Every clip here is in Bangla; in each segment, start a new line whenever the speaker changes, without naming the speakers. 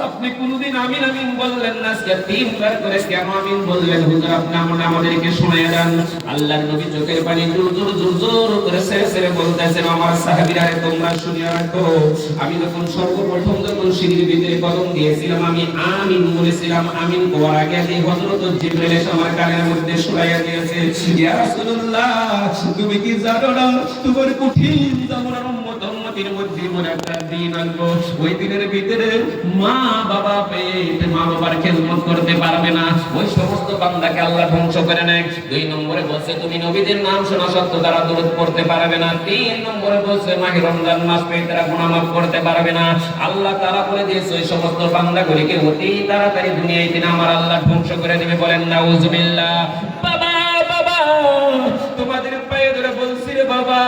আপনি কোনদিন আমিন আমিন বললেন না, আজকে তিনবার করে কেন আমিন বললেন? হুজুর আপনি আমাদেরকে শুনিয়ে দেন। আল্লাহর নবী চোখের পানি জোর জোর জোর জোর করে ছেড়ে ছেড়ে বলতেছেন, আমার সাহাবীরা তোমরা শুনিয়ে রাখো, আমি যখন সর্বপ্রথম সিঁড়ির ভিতরে কদম দিয়েছিলাম, আমি আমিন বলেছিলাম। আমিন বলার আগে এই হযরত জিবরাইল এসে আমার কানের মধ্যে শোনাইয়া দিয়েছে, ইয়া রাসূলুল্লাহ তুমি কি জানো না তোমার কঠিন জামানার উম্মতের মধ্যে এমন একটা দিন আসবে, ওই দিনের ভিতরে মা বাবা পেটে মা বাবার খেদমত করতে পারবে না, ওই সমস্ত বান্দাকে আল্লাহ ধ্বংস করে নেয়। 2 নম্বরে বলছে তুমি নবীদের নাম শোনা সত্ত্বেও তারা দরুদ পড়তে পারবে না। 3 নম্বরে বলছে মাহে রমজান মাস পেয়ে তারা গুনাহ মাফ করতে পারবে না। আল্লাহ তাআলা বলে দিয়েছে ওই সমস্ত বান্দাগুলিকে অতি তাড়াতাড়ি দুনিয়ায় দিন আমার আল্লাহ ধ্বংস করে দিবে। বলেন নাউজুবিল্লাহ। বাবা বাবা তোমাদের পায়ে ধরে বলছি রে বাবা,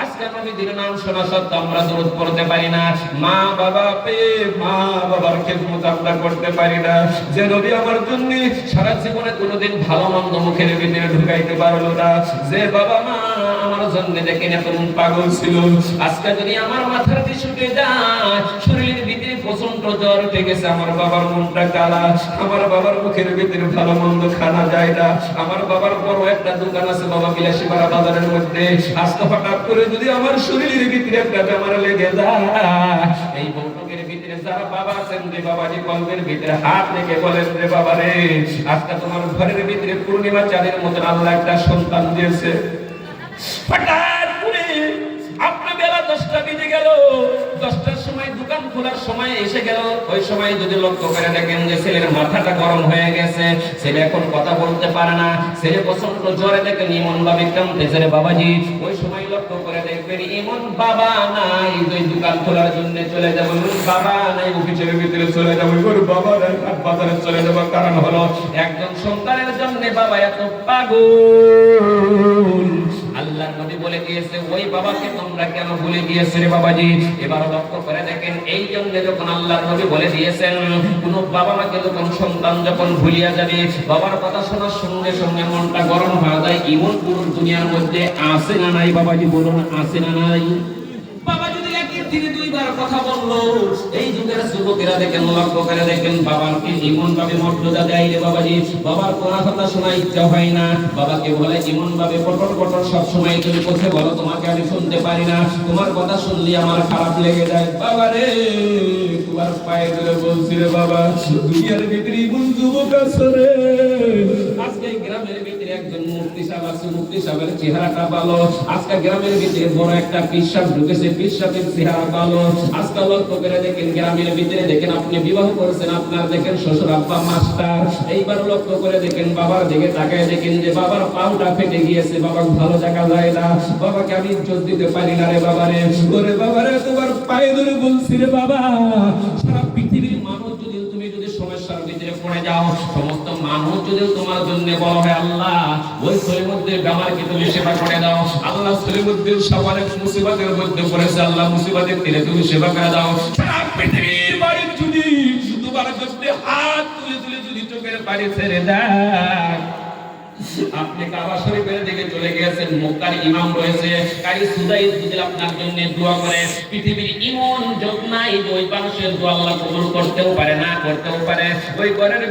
আজকে নবীদের নাম শোনা সত্ত্বেও আমরা দরুদ পড়তে পারি না, মা বাবা পেয়ে মা বাবার খেদমত আমরা করতে পারি না। যে নবী আমার জন্য সারা জীবনে কোনোদিন ভালো মন্দ মুখের ভিতরে ঢুকাইতে পারলো না, যে বাবা মা আমার জন্য দেখেন এত পাগল ছিল, আজকে যদি আমার মাথার শুকে যায়, শরীরের ভিতরে প্রচন্ড জ্বর উঠে গেছে, আমার বাবার মনটা কালা, আমার বাবার মুখের ভিতরে ভালো মন্দ খানা যায় না, আমার বাবার বড় একটা দোকান আছে বাবা বিলাসীপাড়া বাজারের মধ্যে, আজকে হঠাৎ করে যদি আমার শরীরের ভিতরে একটা বেমার লেগে যায়, এই বন্ধকের ভিতরে যারা বাবা আছেন রে বাবাজি কলবের ভিতরে হাত রেখে বলেন রে বাবা রে, আজকে তোমার ঘরের ভিতরে পূর্ণিমা চাঁদের মতন আল্লাহ একটা সন্তান দিয়েছে। হঠাৎ করে আপনার বেলা 10টা বেজে গেল, 10টার সময় দোকান খোলার সময় এসে গেল, ওই সময় যদি লক্ষ্য করে দেখেন যে ছেলের মাথাটা গরম হয়ে গেছে, ছেলে এখন কথা বলতে পারে না, ছেলে প্রচন্ড জ্বরে দেখেন ইমন ভাবে কাঁদতেছে রে বাবাজি, ওই সময় লক্ষ্য করে দেখবেন ইমন বাবা নাই, ওই দোকান খোলার জন্য চলে যাবো, বাবা নাই অফিসের ভিতরে চলে যাবো, ওর বাবা নাই বাজারে চলে যাবো। কারণ হলো একজন সন্তানের জন্য বাবা এত পাগল। আল্লাহর নবী বলে দিয়েছে ওই বাবাকে তোমরা কেন ভুলে গিয়েছো রে বাবাজি? এবার লক্ষ্য করে দেখেন এই জন্য যখন আল্লাহর নবী বলে দিয়েছেন কোন বাবা মাকে যখন সন্তান যখন ভুলিয়া যাবে, বাবার কথা শোনার সঙ্গে সঙ্গে মনটা গরম হয়ে যায়, ইমন পুরো দুনিয়ার মধ্যে আছে না নাই? বাবাজি বলুন আছে না নাই? বাবা যদি একের থেকে দুইবার কথা বললো, এই যুগের যুবকেরা দেখেন লক্ষ্য করে দেখেন বাবাকে ইমন ভাবে মর্যাদা দেয় রে বাবাজি, বাবার কোন কথা শোনা ইচ্ছা হয় না, বাবাকে বলে ইমন ভাবে পটল পটল সব সময় তুমি কোথায় বলো তোমাকে আমি শুনতে পারি না, তোমার কথা শুনলে আমার খারাপ লেগে যায়। বাবা রে তোমার পায়ে ধরে বলছি রে বাবা, দুনিয়ার ভিতরে ইমন যুবক আছে রে, আজকে গ্রামের ভিতরে একজন মুফতি সাহেব আছে, মুফতি সাহেবের চেহারাটা ভালো, আজকে গ্রামের ভিতরে বড় একটা পীর সাহেব ঢুকেছে, পীর সাহেবের চেহারা ভালো, আজকে লক্ষ্য করে দেখেন গ্রামের ভিতরে দেখেন আপনি বিবাহ করেছেন, আপনার দেখেন শ্বশুর আব্বা মাস্টার, এইবার লক্ষ্য করে দেখেন বাবার দিকে তাকায় দেখেন যে বাবার পাউটা ফেটে গিয়েছে, বাবা ভালো দেখা যায় না, বাবাকে আমি ইজ্জত দিতে পারি না রে বাবারে, ওরে বাবারে তোমার পায়ে ধরে বলছি রে বাবা, সারা পৃথিবীর মানুষ যদি তুমি যদি সমস্যার ভিতরে পড়ে যাও, সমস্ত মানুষ যদি তোমার জন্য বলা হয় আল্লাহ ওই ছেলের মধ্যে বেমারকে তুমি সেবা করে দাও, আল্লাহ ছেলের মধ্যে সবার মুসিবতের মধ্যে পড়েছে, আল্লাহ মুসিবতের তীরে তুমি সেবা করে দাও, সারা পৃথিবীর বাড়ি যদি তোমার কাছে হাত তুলে তুলে যদি চোখের পানি ছেড়ে দেয়, আপনি কাবা শরীফের দিকে চলে গেছেন, মক্কার ইমাম রয়েছে, কারি সুদাইস যদি আপনার জন্য দোয়া করে, পৃথিবীর ইমন যোগ নাই ওই মানুষের দোয়া আল্লাহ কবুল করতেও পারে না করতেও পারে, ওই ঘরের